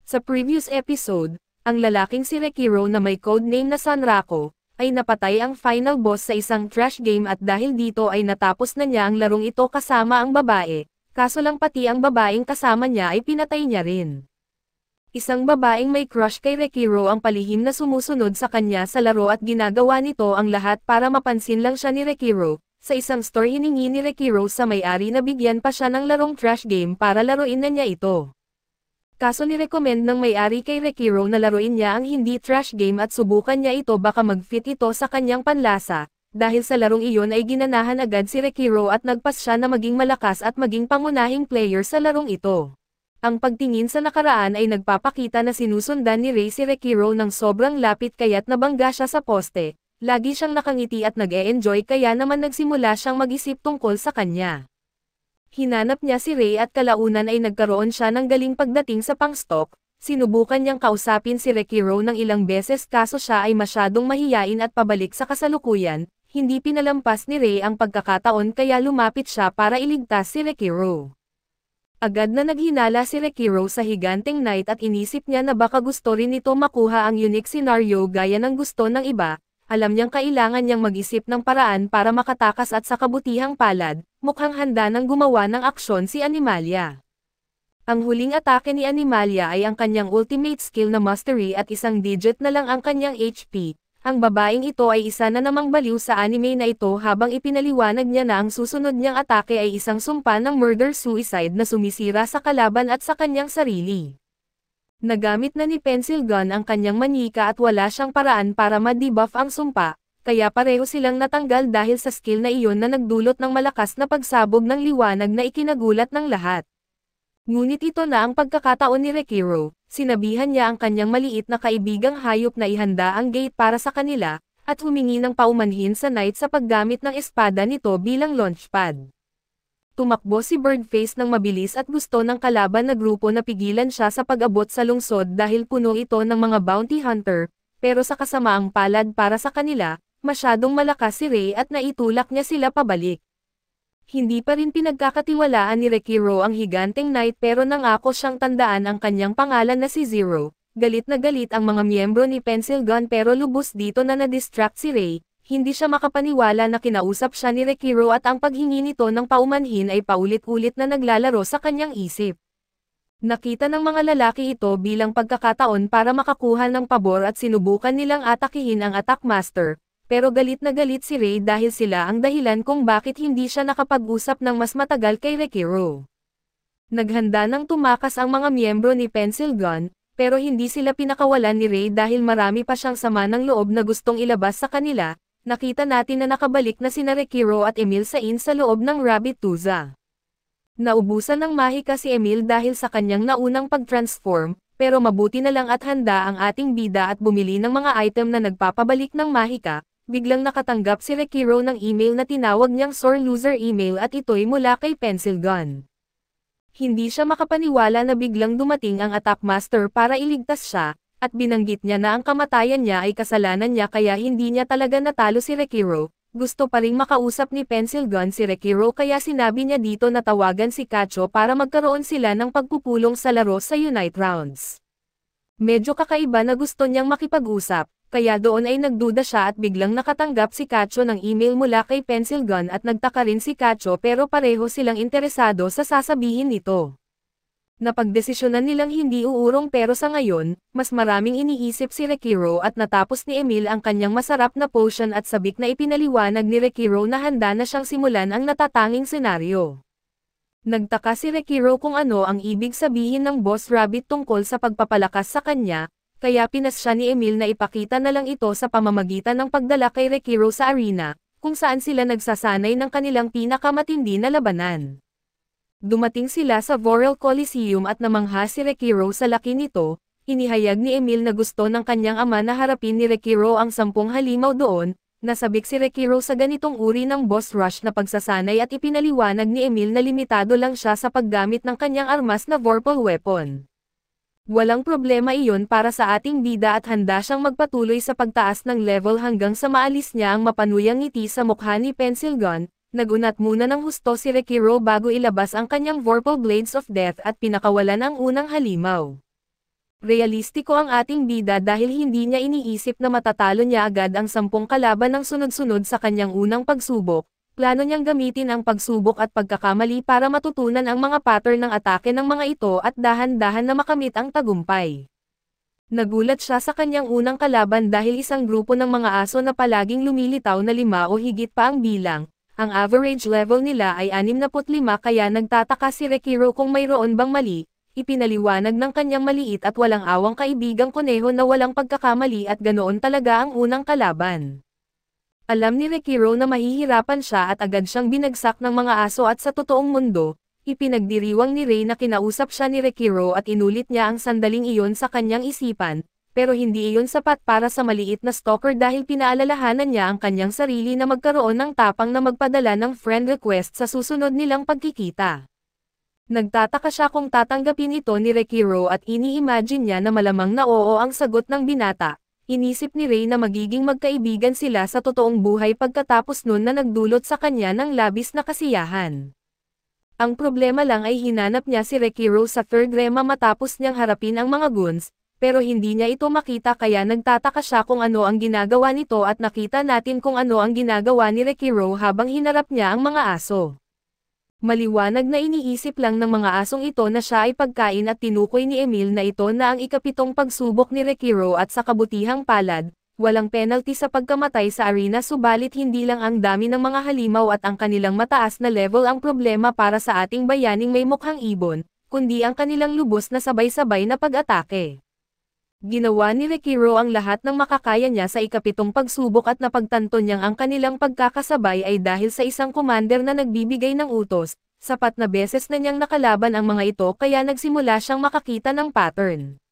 Sa previous episode, ang lalaking si Rekiro na may codename na Sanrako, ay napatay ang final boss sa isang trash game at dahil dito ay natapos na niya ang larong ito kasama ang babae, kaso lang pati ang babaeng kasama niya ay pinatay niya rin. Isang babaeng may crush kay Rekiro ang palihim na sumusunod sa kanya sa laro at ginagawa nito ang lahat para mapansin lang siya ni Rekiro. Sa isang store hiningi ni Rekiro sa may-ari na bigyan pa siya ng larong trash game para laruin na niya ito. Kaso ni-recommend ng may-ari kay Rekiro na laruin niya ang hindi trash game at subukan niya ito baka mag-fit ito sa kanyang panlasa, dahil sa larong iyon ay ginanahan agad si Rekiro at nagpas siya na maging malakas at maging pangunahing player sa larong ito. Ang pagtingin sa nakaraan ay nagpapakita na sinusundan ni Ray si Rekiro ng sobrang lapit kaya't nabangga siya sa poste, lagi siyang nakangiti at nag-e-enjoy kaya naman nagsimula siyang mag-isip tungkol sa kanya. Hinanap niya si Ray at kalaunan ay nagkaroon siya ng galing pagdating sa pang-stalk, sinubukan niyang kausapin si Rekiro ng ilang beses kaso siya ay masyadong mahiyain at pabalik sa kasalukuyan, hindi pinalampas ni Ray ang pagkakataon kaya lumapit siya para iligtas si Rekiro. Agad na naghinala si Rekiro sa higanteng knight at inisip niya na baka gusto rin nito makuha ang unique scenario gaya ng gusto ng iba. Alam niyang kailangan niyang mag-isip ng paraan para makatakas at sa kabutihang palad, mukhang handa nang gumawa ng aksyon si Animalia. Ang huling atake ni Animalia ay ang kanyang ultimate skill na mastery at isang digit na lang ang kanyang HP. Ang babaeng ito ay isa na namang baliw sa anime na ito habang ipinaliwanag niya na ang susunod niyang atake ay isang sumpa ng murder-suicide na sumisira sa kalaban at sa kanyang sarili. Nagamit na ni Pencil Gun ang kanyang manika at wala siyang paraan para ma-debuff ang sumpa, kaya pareho silang natanggal dahil sa skill na iyon na nagdulot ng malakas na pagsabog ng liwanag na ikinagulat ng lahat. Ngunit ito na ang pagkakataon ni Rekiro, sinabihan niya ang kanyang maliit na kaibigang hayop na ihanda ang gate para sa kanila, at humingi ng paumanhin sa knight sa paggamit ng espada nito bilang launchpad. Tumakbo si Birdface ng mabilis at gusto ng kalaban na grupo na pigilan siya sa pag-abot sa lungsod dahil puno ito ng mga bounty hunter, pero sa kasamaang palad para sa kanila, masyadong malakas si Ray at naitulak niya sila pabalik. Hindi pa rin pinagkakatiwalaan ni Rekiro ang higanteng knight pero nangako siyang tandaan ang kanyang pangalan na si Zero. Galit na galit ang mga miyembro ni Pencil Gun pero lubos dito na na-distract si Ray. Hindi siya makapaniwala na kinausap siya ni Rekiro at ang paghingi nito ng paumanhin ay paulit-ulit na naglalaro sa kanyang isip. Nakita ng mga lalaki ito bilang pagkakataon para makakuha ng pabor at sinubukan nilang atakihin ang Attack Master, pero galit na galit si Ray dahil sila ang dahilan kung bakit hindi siya nakapag-usap ng mas matagal kay Rekiro. Naghanda ng tumakas ang mga miyembro ni Pencil Gun, pero hindi sila pinakawalan ni Ray dahil marami pa siyang sama ng loob na gustong ilabas sa kanila. Nakita natin na nakabalik na sina Rekiro at Emil Sain sa loob ng Rabbit Tuza. Naubusan ng mahika si Emil dahil sa kanyang naunang pag-transform, pero mabuti na lang at handa ang ating bida at bumili ng mga item na nagpapabalik ng mahika. Biglang nakatanggap si Rekiro ng email na tinawag niyang sore loser email at ito'y mula kay Pencil Gun. Hindi siya makapaniwala na biglang dumating ang Attack Master para iligtas siya, at binanggit niya na ang kamatayan niya ay kasalanan niya kaya hindi niya talaga natalo si Rekiro. Gusto pa ring makausap ni Pencil Gun si Rekiro kaya sinabi niya dito na tawagan si Kacho para magkaroon sila ng pagpupulong sa laro sa Unite Rounds. Medyo kakaiba na gusto niyang makipag-usap, kaya doon ay nagduda siya at biglang nakatanggap si Kacho ng email mula kay Pencil Gun at nagtaka rin si Kacho pero pareho silang interesado sa sasabihin nito. Napagdesisyonan nilang hindi uurong pero sa ngayon, mas maraming iniisip si Rekiro at natapos ni Emil ang kanyang masarap na potion at sabik na ipinaliwanag ni Rekiro na handa na siyang simulan ang natatanging senaryo. Nagtaka si Rekiro kung ano ang ibig sabihin ng Boss Rabbit tungkol sa pagpapalakas sa kanya, kaya pinas siya ni Emil na ipakita na lang ito sa pamamagitan ng pagdala kay Rekiro sa arena, kung saan sila nagsasanay ng kanilang pinakamatindi na labanan. Dumating sila sa Vorel Coliseum at namangha si Rekiro sa laki nito. Inihayag ni Emil na gusto ng kanyang ama na harapin ni Rekiro ang 10 halimaw doon. Nasabik si Rekiro sa ganitong uri ng boss rush na pagsasanay at ipinaliwanag ni Emil na limitado lang siya sa paggamit ng kanyang armas na vorpal weapon. Walang problema iyon para sa ating bida at handa siyang magpatuloy sa pagtaas ng level hanggang sa maalis niya ang mapanuyang ngiti sa mukha ni Pencil Gun. Nagunat muna ng husto si Rekiro bago ilabas ang kanyang Vorpal Blades of Death at pinakawalan ang unang halimaw. Realistiko ang ating bida dahil hindi niya iniisip na matatalo niya agad ang 10 kalaban ng sunod-sunod sa kanyang unang pagsubok. Plano niyang gamitin ang pagsubok at pagkakamali para matutunan ang mga pattern ng atake ng mga ito at dahan-dahan na makamit ang tagumpay. Nagulat siya sa kanyang unang kalaban dahil isang grupo ng mga aso na palaging lumilitaw na 5 o higit pa ang bilang. Ang average level nila ay 65 kaya nagtataka si Rekiro kung mayroon bang mali. Ipinaliwanag ng kanyang maliit at walang awang kaibigang kuneho na walang pagkakamali at ganoon talaga ang unang kalaban. Alam ni Rekiro na mahihirapan siya at agad siyang binagsak ng mga aso at sa totoong mundo, ipinagdiriwang ni Ray na kinausap siya ni Rekiro at inulit niya ang sandaling iyon sa kanyang isipan, pero hindi iyon sapat para sa maliit na stalker dahil pinaalalahanan niya ang kanyang sarili na magkaroon ng tapang na magpadala ng friend request sa susunod nilang pagkikita. Nagtataka siya kung tatanggapin ito ni Rekiro at ini-imagine niya na malamang na oo ang sagot ng binata. Inisip ni Ray na magiging magkaibigan sila sa totoong buhay pagkatapos nun na nagdulot sa kanya ng labis na kasiyahan. Ang problema lang ay hinanap niya si Rekiro sa third rema matapos niyang harapin ang mga goons, pero hindi niya ito makita kaya nagtataka siya kung ano ang ginagawa nito at nakita natin kung ano ang ginagawa ni Rekiro habang hinarap niya ang mga aso. Maliwanag na iniisip lang ng mga asong ito na siya ay pagkain at tinukoy ni Emil na ito na ang ikapitong pagsubok ni Rekiro at sa kabutihang palad, walang penalty sa pagkamatay sa arena subalit hindi lang ang dami ng mga halimaw at ang kanilang mataas na level ang problema para sa ating bayaning may mukhang ibon, kundi ang kanilang lubos na sabay-sabay na pag-atake. Ginawa ni Rekiro ang lahat ng makakaya niya sa ikapitong pagsubok at napagtanto niyang ang kanilang pagkakasabay ay dahil sa isang commander na nagbibigay ng utos, sapat na beses na niyang nakalaban ang mga ito kaya nagsimula siyang makakita ng pattern.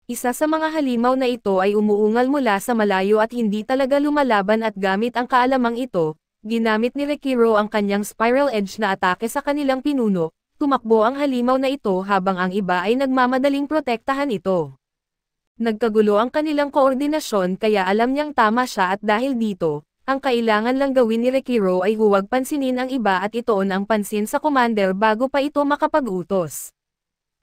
Isa sa mga halimaw na ito ay umuungal mula sa malayo at hindi talaga lumalaban at gamit ang kaalamang ito, ginamit ni Rekiro ang kanyang spiral edge na atake sa kanilang pinuno, tumakbo ang halimaw na ito habang ang iba ay nagmamadaling protektahan ito. Nagkagulo ang kanilang koordinasyon kaya alam niyang tama siya at dahil dito, ang kailangan lang gawin ni Rekiro ay huwag pansinin ang iba at itoon ang pansin sa commander bago pa ito makapag-utos.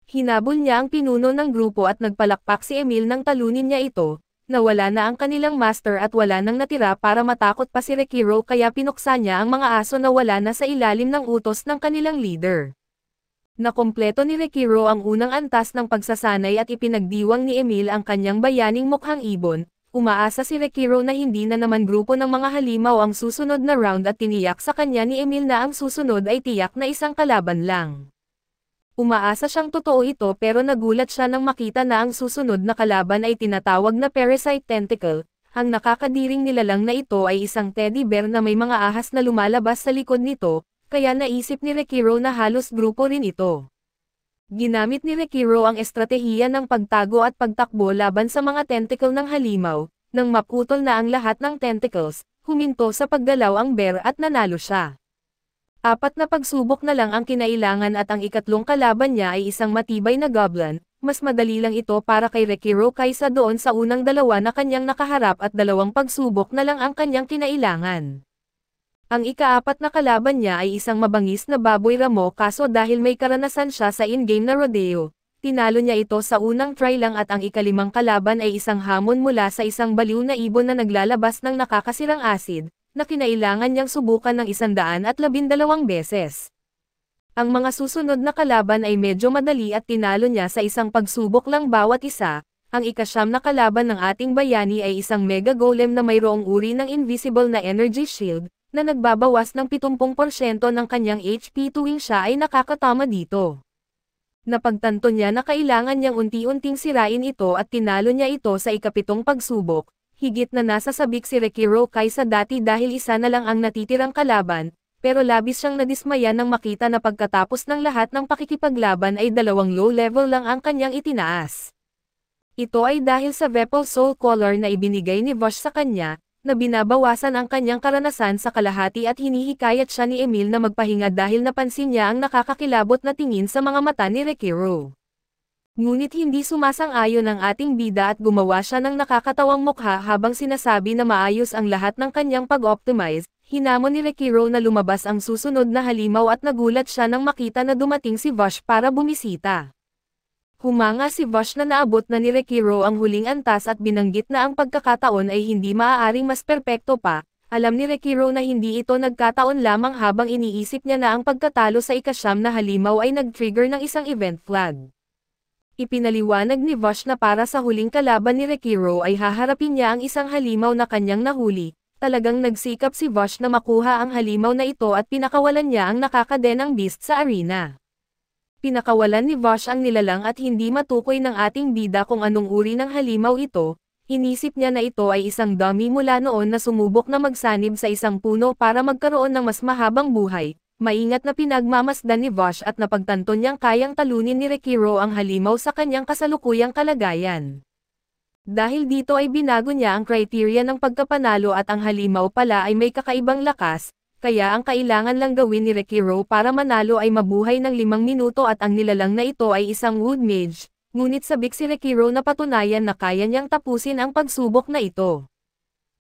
Hinabol niya ang pinuno ng grupo at nagpalakpak si Emil nang talunin niya ito, nawala na ang kanilang master at wala nang natira para matakot pa si Rekiro kaya pinuksa niya ang mga aso na wala na sa ilalim ng utos ng kanilang leader. Nakumpleto ni Rekiro ang unang antas ng pagsasanay at ipinagdiwang ni Emil ang kanyang bayaning mukhang ibon. Umaasa si Rekiro na hindi na naman grupo ng mga halimaw ang susunod na round at tiniyak sa kanya ni Emil na ang susunod ay tiyak na isang kalaban lang. Umaasa siyang totoo ito pero nagulat siya nang makita na ang susunod na kalaban ay tinatawag na Parasite Tentacle. Ang nakakadiring nilalang na ito ay isang teddy bear na may mga ahas na lumalabas sa likod nito. Kaya naisip ni Rekiro na halos grupo rin ito. Ginamit ni Rekiro ang estratehiya ng pagtago at pagtakbo laban sa mga tentacle ng halimaw, nang maputol na ang lahat ng tentacles, huminto sa paggalaw ang bear at nanalo siya. 4 na pagsubok na lang ang kinailangan at ang ikatlong kalaban niya ay isang matibay na goblin, mas madali lang ito para kay Rekiro kaysa doon sa unang 2 na kanyang nakaharap at 2 pagsubok na lang ang kanyang kinailangan. Ang ika-4 na kalaban niya ay isang mabangis na baboy ramo kaso dahil may karanasan siya sa in-game na rodeo, tinalo niya ito sa unang try lang at ang ika-5 kalaban ay isang hamon mula sa isang baliw na ibon na naglalabas ng nakakasirang acid, na kinailangan niyang subukan ng 112 beses. Ang mga susunod na kalaban ay medyo madali at tinalo niya sa isang pagsubok lang bawat isa. Ang ika-9 na kalaban ng ating bayani ay isang mega golem na mayroong uri ng invisible na energy shield, na nagbabawas ng 70% ng kanyang HP tuwing siya ay nakakatama dito. Napagtanto niya na kailangan niyang unti-unting sirain ito at tinalo niya ito sa ika-7 pagsubok, higit na nasa sabik si Rekiro kaysa dati dahil isa na lang ang natitirang kalaban, pero labis siyang nadismaya nang makita na pagkatapos ng lahat ng pakikipaglaban ay 2 low level lang ang kanyang itinaas. Ito ay dahil sa Vepal Soul Collar na ibinigay ni Vosh sa kanya, na binabawasan ang kanyang karanasan sa kalahati at hinihikayat siya ni Emil na magpahinga dahil napansin niya ang nakakakilabot na tingin sa mga mata ni Rekiro. Ngunit hindi sumasang-ayon ang ating bida at gumawa siya ng nakakatawang mukha habang sinasabi na maayos ang lahat ng kanyang pag-optimize. Hinamon ni Rekiro na lumabas ang susunod na halimaw at nagulat siya nang makita na dumating si Vosh para bumisita. Humanga si Vash na naabot na ni Rekiro ang huling antas at binanggit na ang pagkakataon ay hindi maaaring mas perpekto pa. Alam ni Rekiro na hindi ito nagkataon lamang habang iniisip niya na ang pagkatalo sa ikasyam na halimaw ay nag-trigger ng isang event flag. Ipinaliwanag ni Vash na para sa huling kalaban ni Rekiro ay haharapin niya ang isang halimaw na kanyang nahuli. Talagang nagsikap si Vash na makuha ang halimaw na ito at pinakawalan niya ang nakakadenang beast sa arena. Pinakawalan ni Vash ang nilalang at hindi matukoy ng ating bida kung anong uri ng halimaw ito. Inisip niya na ito ay isang dummy mula noon na sumubok na magsanib sa isang puno para magkaroon ng mas mahabang buhay. Maingat na pinagmamasdan ni Vash at napagtanto niyang kayang talunin ni Rekiro ang halimaw sa kanyang kasalukuyang kalagayan. Dahil dito ay binago niya ang kriteria ng pagkapanalo at ang halimaw pala ay may kakaibang lakas. Kaya ang kailangan lang gawin ni Rekiro para manalo ay mabuhay ng 5 minuto at ang nilalang na ito ay isang wood mage, ngunit sabik si Rekiro na patunayan na kaya niyang tapusin ang pagsubok na ito.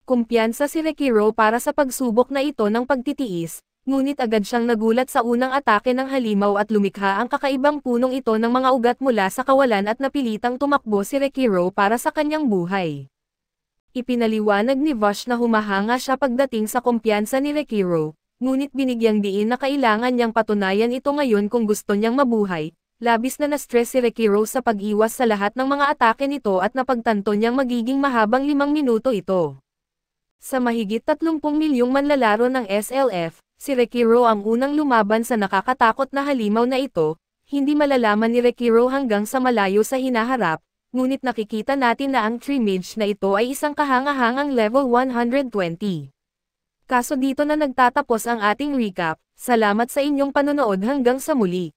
Kumpiyansa si Rekiro para sa pagsubok na ito ng pagtitiis, ngunit agad siyang nagulat sa unang atake ng halimaw at lumikha ang kakaibang punong ito ng mga ugat mula sa kawalan at napilitang tumakbo si Rekiro para sa kanyang buhay. Ipinaliwanag ni Vash na humahanga siya pagdating sa kumpiyansa ni Rekiro, ngunit binigyang diin na kailangan niyang patunayan ito ngayon kung gusto niyang mabuhay. Labis na na-stress si Rekiro sa pag-iwas sa lahat ng mga atake nito at napagtanto niyang magiging mahabang 5 minuto ito. Sa mahigit 30 milyong manlalaro ng SLF, si Rekiro ang unang lumaban sa nakakatakot na halimaw na ito. Hindi malalaman ni Rekiro hanggang sa malayo sa hinaharap. Ngunit nakikita natin na ang Tree Mage na ito ay isang kahangahangang level 120. Kaso dito na nagtatapos ang ating recap. Salamat sa inyong panonood hanggang sa muli.